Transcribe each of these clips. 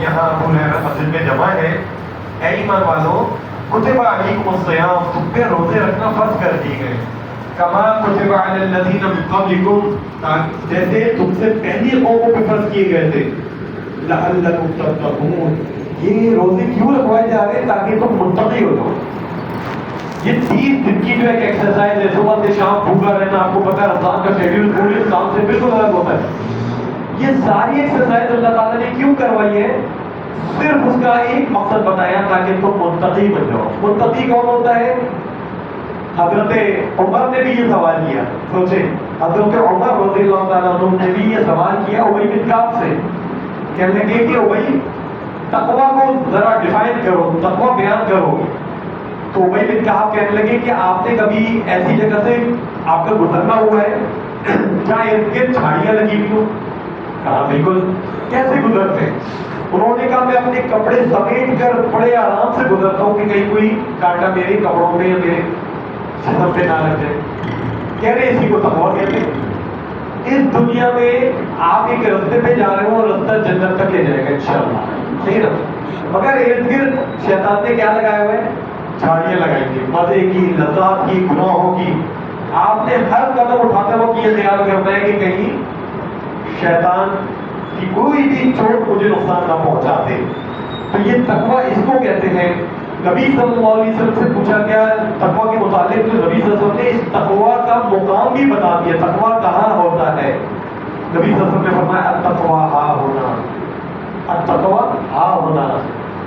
یہاں ابو ہریرہ مسجد میں جمع ہے، اے ایمان والو کتب علیکم الصیام، تم پہ روزے رکھنا فرض کر دیے گئے، کما کتب علی الذین من قبلکم، جیسے تم سے پہلی قوموں پہ فرض کیے گئے تھے، لعلکم تتقون، یہ روزے کیوں رکھوائے جا رہے ہیں؟ تاکہ تم متقی ہو جاؤ۔ یہ 30 دن کی جو ایک ایکسرسائز ہے، صبح سے شام بھوکا رہنا، آپ کو پتا ہے رمضان کا شیڈیول پورے اسلام سے بالکل الگ ہوتا ہے، یہ ساری ایکسرسائز اللہ تعالیٰ نے کیوں کروائی ہے؟ صرف اس کا ایک مقصد بتایا تاکہ تم متقی بن جاؤ۔ متقی کون ہوتا ہے؟ حضرت عمر نے بھی یہ سوال کیا، سوچیں حضرت عمر رضی اللہ تعالیٰ عنہ نے بھی یہ سوال کیا ابی بن کعب سے، کہنے لگے کہ ابی تقوی کو ذرا ڈیفائن کرو، تقوی بیان کرو، تو ابی بن کعب کہنے لگے کہ آپ نے کبھی ایسی جگہ سے آپ کا گزرنا ہوا ہے جہاں ارد گرد جھاڑیاں لگی ہوئی ہوں؟ کہا بالکل۔ کیسے گزرتے ہیں؟ انہوں نے کہا میں اپنے کپڑے سمیٹ کر بڑے آرام سے گزرتا ہوں کہ کہیں کوئی کانٹا میرے کپڑوں پہ یا میرے جسم پہ نہ لگ جائے۔ کہہ رہے اسی کو تقویٰ کہتے ہیں۔ اس دنیا میں آپ ایک رستے پہ جا رہے ہو اور رستہ جنت تک لے جائے گا انشاءاللہ، صحیح نا؟ مگر ارد گرد شیطان نے کیا لگایا ہوا ہے؟ جھاڑیاں لگائی گی، مزے کی، لذات کی، گناہوں کی۔ آپ نے ہر قدم اٹھاتے وقت یہ خیال کرنا ہے کہ کہیں شیطان کی کوئی بھی چوٹ مجھے نقصان نہ پہنچا دے۔ تو یہ تقویٰ اس کو کہتے ہیں۔ نبی صلی اللہ علیہ وسلم سے پوچھا گیا تقویٰ کے متعلق، تو نبی صلی اللہ علیہ وسلم نے اس تقویٰ کا مقام بھی بتا دیا، تقویٰ کہاں ہوتا ہے۔ نبی صلی اللہ علیہ وسلم نے فرمایا التقویٰ ہا ہونا، التقویٰ ہا ہونا،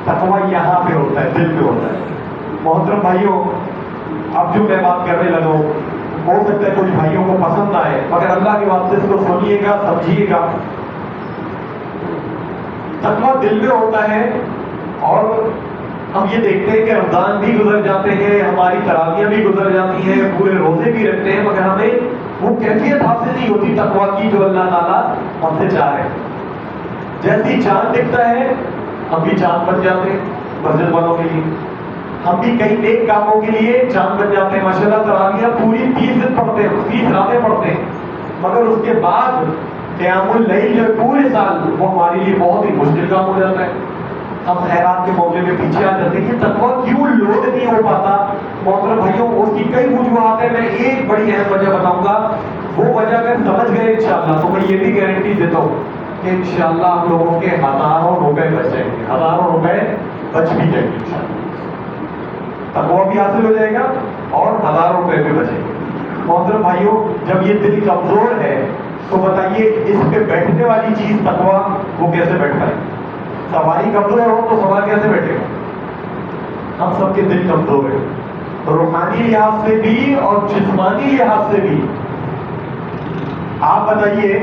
تقویٰ یہاں پہ ہوتا ہے، دل پہ ہوتا ہے۔ محترم بھائیوں، اب جو میں بات کرنے لگا ہوں ہو سکتا ہے کچھ بھائیوں کو پسند آئے، مگر اللہ کے واسطے اس کو سنیے گا، سمجھیے گا۔ تقویٰ دل میں ہوتا ہے، اور ہم یہ دیکھتے ہیں کہ رمضان بھی گزر جاتے ہیں، ہماری تراویحیں بھی گزر جاتی ہیں، پورے روزے بھی رکھتے ہیں، مگر ہمیں وہ کیفیت حاصل نہیں ہوتی تقویٰ کی جو اللہ تعالیٰ ہم سے چاہ رہے ہیں۔ جیسی چاند دکھتا ہے ہم بھی چاند بن جاتے ہیں مسجد والوں کے لیے، ہم بھی کئی نیک کاموں کے لیے چاند بن جاتے ہیں۔ ماشاءاللہ تراویح پوری 30 دن پڑھتے ہیں، 30 راتیں پڑھتے ہیں، مگر اس کے بعد قیام اللیل جو پورے سال وہ ہمارے لیے بہت ہی مشکل کام ہو جاتا ہے۔ ہم خیرات کے موقع میں پیچھے آ جاتے ہیں کہ تقویٰ کیوں لوڈ نہیں ہو پاتا؟ محترم بھائیوں، اس کی کئی وجوہات ہیں، میں ایک بڑی اہم وجہ بتاؤں گا۔ وہ وجہ اگر سمجھ گئے انشاءاللہ تو میں یہ بھی گارنٹی دیتا ہوں کہ انشاءاللہ ہم لوگوں کے ہزاروں روپے بچ جائیں گے، ہزاروں روپے بچ بھی جائیں گے انشاءاللہ۔ تقویٰ بھی حاصل ہو جائے گا اور ہزاروں روپے بھی بچیں گے۔ محترم بھائیوں، جب یہ دل کمزور ہے تو بتائیے اس پہ بیٹھنے والی چیز تقویٰ وہ کیسے بیٹھ پائے؟ سواری کمزور ہو تو سوار کیسے بیٹھے گا؟ ہم سب کے دل کمزور ہیں، روحانی لحاظ سے بھی اور جسمانی لحاظ سے بھی۔ آپ بتائیے،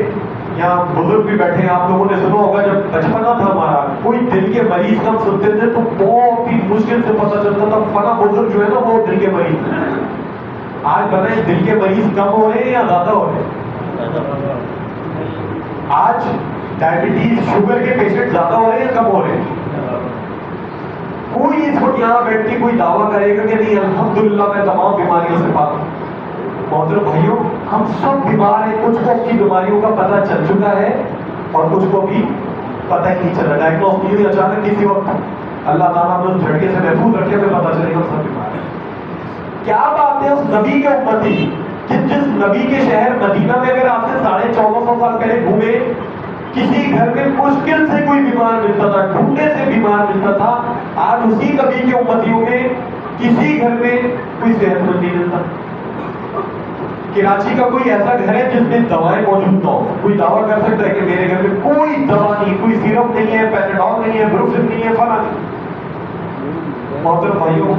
یہاں بزرگ بھی بیٹھے ہیں، آپ لوگوں نے سنا ہوگا جب بچپنا تھا ہمارا، کوئی دل کے مریض ہم سنتے تھے تو بہت ہی مشکل سے پتہ چلتا تھا فلاں بزرگ جو ہے نا وہ دل کے مریض ہیں۔ آج بتائیں دل کے مریض کم ہو رہے ہیں یا زیادہ ہو رہے ہیں؟ آج ڈائبٹیز شوگر کے پیشنٹ زیادہ ہو رہے ہیں یا کم ہو رہے ہیں؟ کوئی اس وقت یہاں بیٹھ کے کوئی دعویٰ کرے گا کہ نہیں الحمدللہ میں تمام بیماریوں سے پاک ہوں؟ محترم بھائیوں، ہم سب بیمار ہیں، کچھ کو اپنی بیماریوں کا پتہ چل چکا ہے اور کچھ کو بھی پتہ ہی نہیں چلا، ڈائگنوز نہیں ہوئی، اچانک کسی وقت اللہ تعالیٰ نے اس جھٹکے سے محفوظ رکھے ہمیں پتہ چلے گا سب بیمار ہیں۔ کیا بات ہے اس نبی کے امتی کہ جس نبی کے شہر مدینہ میں اگر آپ سے 1450 سال پہلے گھومے، کسی گھر میں مشکل سے کوئی بیمار ملتا تھا، ڈھونڈنے سے بیمار ملتا تھا۔ آج اسی نبی کے امتیوں میں کسی گھر میں کوئی صحت مند نہیں ملتا۔ کراچی کا کوئی ایسا گھر ہے جس میں دوائیں موجود نہ ہو؟ کوئی دعویٰ کر سکتا ہے کہ میرے گھر میں کوئی دوا نہیں، کوئی سیرپ نہیں ہے، پیراڈول نہیں ہے، بروفن نہیں ہے، فلاں نہیں؟ محترم بھائیوں،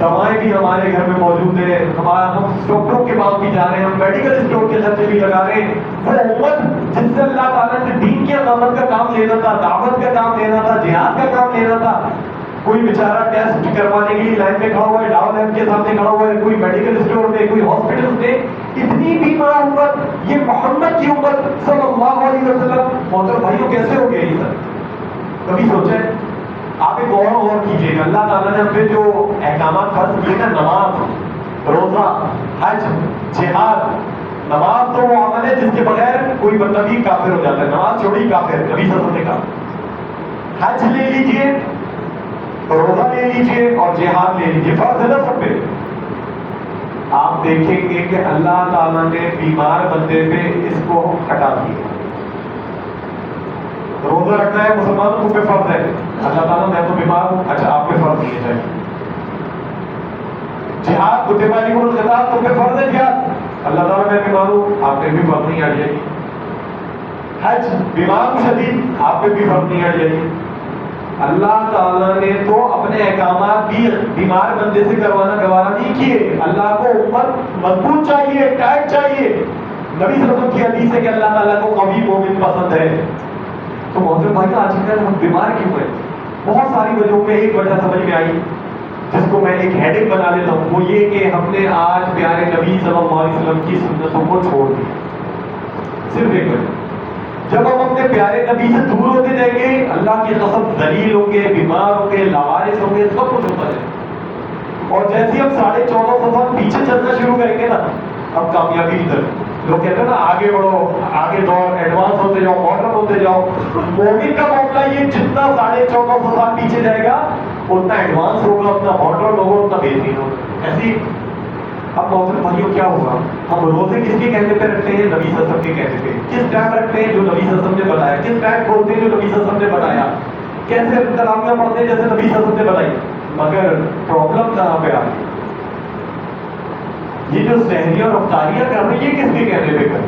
دوائیں بھی ہمارے گھر میں موجود ہیں، ہم ڈاکٹروں کے پاس بھی جا رہے ہیں، ہم میڈیکل اسٹور کے خرچے بھی لگا رہے ہیں۔ وہ امت جس سے اللہ تعالیٰ نے دین کی اقامت کا کام لینا تھا، دعوت کا کام لینا تھا، جہاد کا کام لینا تھا، کوئی بیچارہ ٹیسٹ کروانے کے لیے لائن میں کھڑا ہوا ہے، ڈاؤ لائن کے سامنے کھڑا ہوا ہے، کوئی میڈیکل اسٹور میں، کوئی ہاسپٹل میں، اتنی بیمار امت، یہ محمد کی امت صلی اللہ علیہ وسلم۔ محترم بھائیوں، کیسے ہو گیا یہ سب؟ کبھی سوچا ہے؟ آپ ایک اور کیجیے گا، اللہ تعالیٰ نے ہم پہ جو احکامات فرض کیے نا، نماز، روزہ، حج، جہاد۔ نماز تو وہ عمل ہے جس کے بغیر کوئی بندہ بھی کافر ہو جاتا ہے، نماز چھوڑی کافر، نبی صلی اللہ علیہ وسلم نے کہا۔ حج لے لیجئے، روزہ لے لیجئے اور جہاد لے لیجئے، فرض ہے نا سب پہ۔ آپ دیکھیں گے کہ اللہ تعالیٰ نے بیمار بندے پہ اس کو ہٹا دیا۔ روزہ رکھنا ہے مسلمانوں کو پہ فرض ہے، اللہ تعالیٰ میں تو بیمار ہوں، اچھا آپ پہ فرض نہیں ہے۔ جہاد کتب علیکم القتال تم پہ فرض ہے جہاد، اللہ تعالیٰ میں بیمار ہوں، آپ پہ بھی فرض نہیں آ جائے گی۔ حج بیمار شدید، آپ پہ بھی فرض نہیں آ جائے گی۔ اللہ تعالیٰ نے تو اپنے احکامات بھی بیمار بندے سے کروانا گوارا نہیں کیے۔ اللہ کو امت مضبوط چاہیے، ٹائٹ چاہیے۔ نبی صلی اللہ علیہ وسلم کی حدیث ہے کہ اللہ تعالیٰ کو قوی مومن پسند ہے۔ تو محترم بھائی آج کل ہم بیمار کیوں ہیں؟ بہت ساری وجہوں میں ایک وجہ سمجھ میں آئی جس کو میں ایک ہیڈنگ بنا لیتا ہوں، وہ یہ کہ ہم نے آج پیارے نبی صلی اللہ علیہ وسلم کی سنتوں کو چھوڑ دیا۔ صرف ایک وجہ، جب ہم اپنے پیارے نبی سے دور ہوتے جائیں گے اللہ کی قسم ذلیل ہوں گے، بیمار ہوں گے، لاوارث ہوں گے، سب کچھ ہوتا ہے۔ اور جیسے ہم 1450 سال پیچھے چلنا شروع کریں گے نا، اب کامیابی کی طرف لوگ کہتے ہیں نا آگے بڑھو، آگے دوڑ، ایڈوانس ہوتے جاؤ، ماڈرن ہوتے جاؤ۔ مومن کا معاملہ یہ جتنا 1450 سال پیچھے جائے گا اتنا ایڈوانس ہوگا، اتنا ماڈرن ہوگا، اتنا بہترین ہوگا۔ ایسی اب محترم بھائیوں کیا ہوگا؟ ہم روزے کس کے کہنے پہ رکھتے ہیں؟ نبی صلی اللہ علیہ وسلم کے کہنے پہ۔ کس ٹائم رکھتے ہیں؟ جو نبی صلی اللہ علیہ وسلم نے بتایا۔ کس ٹائم کھولتے ہیں؟ جو نبی صلی اللہ علیہ وسلم نے بتایا۔ کیسے تراویح پڑھتے ہیں؟ جیسے نبی صلی اللہ علیہ وسلم نے بتائی۔ مگر پرابلم کہاں پہ آ گئی؟ یہ جو سحریاں اور افطاریاں کر رہے ہیں یہ کس کے کہنے پہ کر؟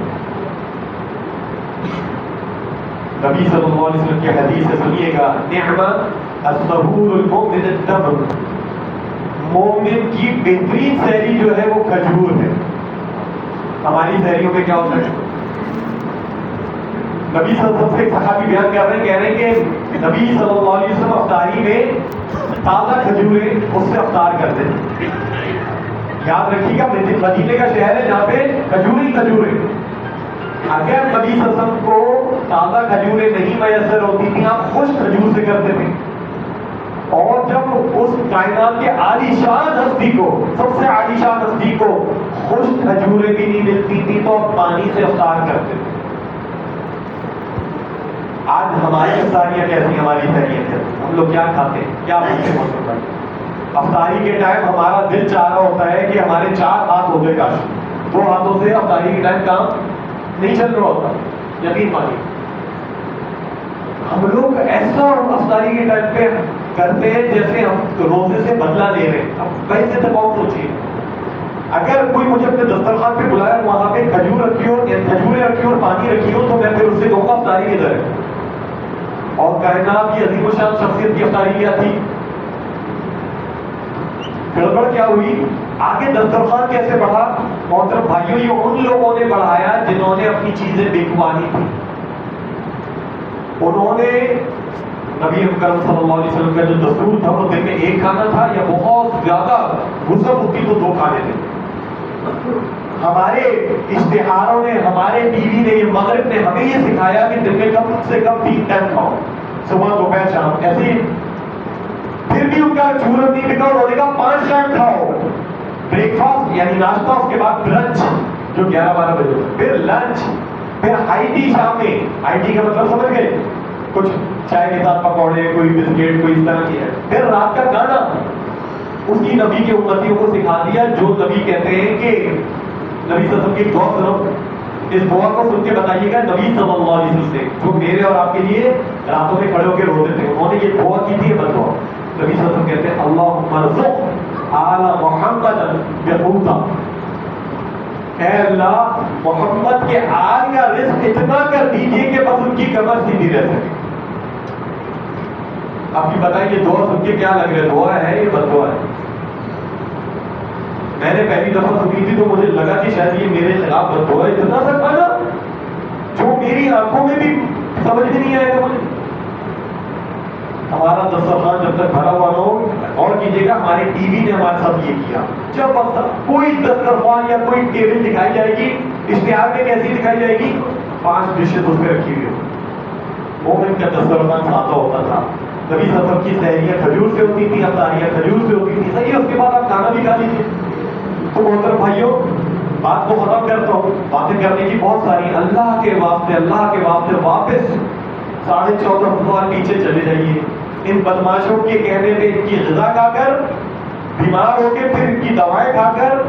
نبی صلی اللہ علیہ وسلم کی حدیث سے سنیے گا، نعم السحور المؤمن التمر، مومن کی بہترین سحری جو ہے وہ کھجور ہے۔ ہماری سحریوں میں کیا ہوتا ہے؟ نبی صلی اللہ علیہ وسلم سے ایک صحابی بیان کر رہے ہیں، کہہ رہے ہیں کہ نبی صلی اللہ علیہ وسلم افطاری میں تازہ کھجوریں اس سے افطار کرتے تھے۔ یاد رکھیے گا مدینے کا شہر ہے جہاں پہ کھجوریں کھجوریں۔ اگر نبی صلی اللہ علیہ وسلم کو تازہ کھجوریں نہیں میسر ہوتی تھیں، آپ خشک کھجور سے کرتے تھے۔ اور جب اس کائنات کے عالی شان ہستی کو، سب سے عالی شان ہستی کو خشک کھجوریں بھی نہیں ملتی تھی تو آپ پانی سے افطار کرتے تھے۔ آج ہماری افطاریاں کیسی، ہماری سحریاں کیسی؟ ہم لوگ کیا کھاتے ہیں، کیا پیتے ہیں؟ افطاری کے ٹائم ہمارا دل چاہ رہا ہوتا ہے کہ ہمارے 4 ہاتھ ہوتے، کاش 2 ہاتھوں سے افطاری کے ٹائم کام نہیں چل رہا ہوتا، یقین مانیے۔ ہم لوگ ایسا افطاری کے ٹائم پہ کرتے ہیں جیسے ہم روزے سے بدلہ لے رہے ہیں۔ اب ویسے تو بہت سوچیے، اگر کوئی مجھے اپنے دسترخوان پہ بلایا وہاں پہ کھجور رکھی ہو، کھجوریں رکھی ہو اور پانی رکھی ہو، تو میں پھر اس سے کہوں گا افطاری کدھر ہے؟ اور کائنات کی عظیم الشان شخصیت کی افطاری کیا تھی؟ گڑبڑ کیا ہوئی؟ آگے دسترخوان کیسے بڑھا؟ محترم بھائیوں یہ ان لوگوں نے بڑھایا جنہوں نے اپنی چیزیں بکوانی تھی۔ انہوں نے نبی اکرم صلی اللہ علیہ وسلم کا جو دستور تھا وہ دن میں 1 کھانا تھا، یا بہت زیادہ غصہ ہوتی تو 2 کھانے تھے۔ ہمارے اشتہاروں نے، ہمارے ٹی وی نے، یہ مغرب نے ہمیں یہ سکھایا کہ دن میں کم سے کم 3 ٹائم کھاؤ، صبح دوپہر شام۔ ایسے پھر بھی ان کا جھولت نہیں بکا، انہوں نے کہا 5 ٹائم کھاؤ، بریک فاسٹ یعنی ناشتہ، اس کے بعد برنچ جو 11-12 بجے، پھر لنچ، پھر ہائی ٹی شام میں۔ ہائی ٹی کا مطلب سمجھ گئے؟ کچھ چائے کے ساتھ پکوڑے، کوئی بسکٹ، کوئی اس طرح کی ہے۔ پھر رات کا گانا اسی نبی کے امتیوں کو سکھا دیا جو نبی کہتے ہیں کہ نبی صلی اللہ علیہ وسلم کی دعا سنو، اس دعا کو سن کے بتائیے گا نبی صلی اللہ علیہ وسلم سے جو میرے اور آپ کے لیے راتوں میں کھڑے ہو کے روتے تھے، انہوں نے یہ دعا کی تھی، بد دعا۔ نبی صلی اللہ علیہ وسلم کہتے ہیں اللہم ارزق آل محمد بقوتا، اے اللہ محمد کے آل کا رزق اتنا کر دیجئے کہ بس ان کی کمر سیدھی رہ سکے۔ آپ کی بتائیں یہ دعا سن کے کیا لگ رہا ہے؟ دعا ہے یہ بد دعا ہے؟ میں نے پہلی دفعہ سنی تھی تو مجھے لگا کہ شاید یہ میرے خلاف بد دعا ہے، اتنا سا کھانا جو میری آنکھوں میں بھی سمجھ میں نہیں آئے گا مجھے۔ ہمارا دسترخوان جب تک بھرا ہوا ہو، اور کیجیے گا ہمارے ٹی وی نے ہمارے ساتھ یہ کیا، جب کوئی دسترخوان یا کوئی ٹیبل دکھائی جائے گی اشتہار میں کیسی دکھائی جائے گی؟ 5 ڈشز اس پہ رکھی ہوئی ہو۔ مومن کا دسترخوان سادہ ہوتا تھا، نبی صلی اللہ علیہ وسلم کی سحریاں کھجور سے ہوتی تھی، افطاریاں کھجور سے ہوتی تھی، صحیح ہے، اس کے بعد آپ کھانا بھی کھا لیجیے۔ تو محترم بھائیوں بات کو ختم کرتا ہوں، باتیں کرنے کی بہت ساری، اللہ کے واسطے واپس 14,500 پیچھے چلے جائیے. ان بدماشوں کے کہنے پہ ان کی غذا کھا کر بیمار ہو کے پھر ان کی دوائیں کھا کر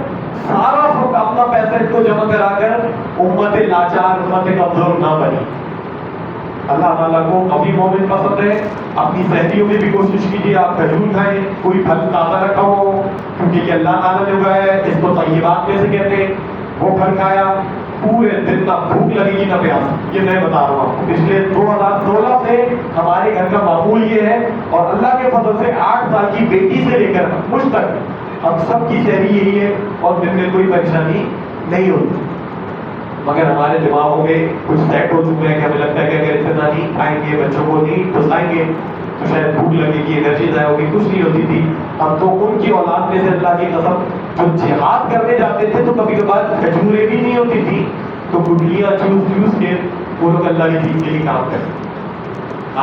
سارا اپنا پیسہ ان کو جمع کرا کر امت لاچار امت کمزور نہ بنی. اللہ تعالیٰ کو قوی مومن پسند ہے. اپنی صحتیوں میں بھی کوشش کیجیے آپ کھجور کھائیں, کوئی پھل تازہ رکھا ہو, کیونکہ یہ اللہ تعالیٰ نے اگایا ہے, اس کو طیبات میں سے کہتے ہیں. وہ پھل کھایا, پورے دن نہ بھوک لگے گی نہ پیاس. یہ میں بتا رہا ہوں آپ کو, پچھلے 2016 سے ہمارے گھر کا معمول یہ ہے, اور اللہ کے فضل سے 8 سال کی بیٹی سے لے کر مجھ تک ہم سب کی شہری یہی ہے, اور دن میں کوئی پریشانی نہیں ہوتی. مگر ہمارے دماغوں میں کچھ سیٹ ہو چکے ہیں کہ ہمیں لگتا ہے کہ اگر اتنا نہیں کھائیں گے, بچوں کو نہیں کھلائیں گے تو شاید بھوک لگے گی, انرجی ضائع ہوگی. کچھ نہیں ہوتی تھی. ہم تو ان کی اولاد میں سے اللہ کی قسم جو جہاد کرنے جاتے تھے تو کبھی کبھار کھجوریں بھی نہیں ہوتی تھی, تو گٹلیاں چوس کے وہ لوگ اللہ کے دین کے لیے کام کرتے.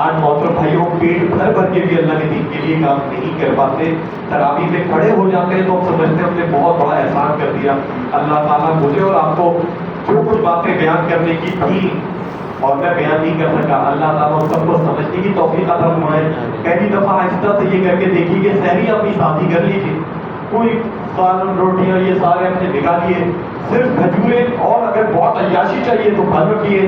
آج محترم بھائیوں, پیٹ بھر بھر کے بھی اللہ کے دین کے لیے کام نہیں کر پاتے. تراویح میں کھڑے ہو جاتے ہیں تو ہم سمجھتے ہیں ہم نے بہت بڑا احسان کر دیا. اللہ تعالیٰ مجھے اور آپ کو جو کچھ باتیں بیان کرنے کی تھی اور میں بیان نہیں کر سکا, اللہ تعالیٰ ان سب کو سمجھنے کی توفیق عطا فرمائے. پہلی دفعہ آہستہ سے یہ کر کے دیکھیے کہ سحری اپنی ساتھی کر لیجیے, کوئی سالن روٹیاں یہ سارے ہم نے نکالیے, صرف کھجوریں, اور اگر بہت عیاشی چاہیے تو پھل رکھیے,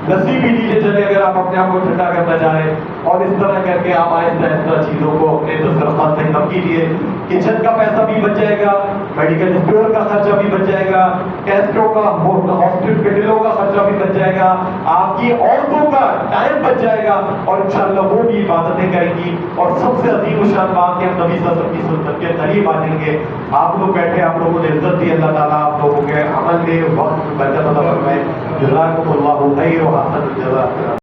لسی پی لیجیے چلے اگر آپ اپنے آپ کو ٹھنڈا کرنا چاہ رہے ہیں. اور اس طرح کر کے آپ آہستہ آہستہ چیزوں کو اپنے دسترخوان سے کم کیجیے. کچن کا پیسہ بھی بچ جائے گا, میڈیکل اسٹور کا خرچہ بھی بچ جائے گا, ٹیسٹوں کا ہاسپٹلوں کا خرچہ بھی بچ جائے گا, آپ کی عورتوں کا ٹائم بچ جائے گا, اور انشاءاللہ وہ بھی عبادتیں کریں گی. اور سب سے عظیم الشان بات کہ ہم نبی صلی اللہ علیہ وسلم کی سنت کے قریب آئیں گے. آپ لوگ بیٹھے, آپ لوگوں نے عزت دی, اللہ تعالیٰ آپ لوگوں کے عمل میں وقت برکت عطا فرمائے. جزاکم اللہ خیر و احسن الجزاء.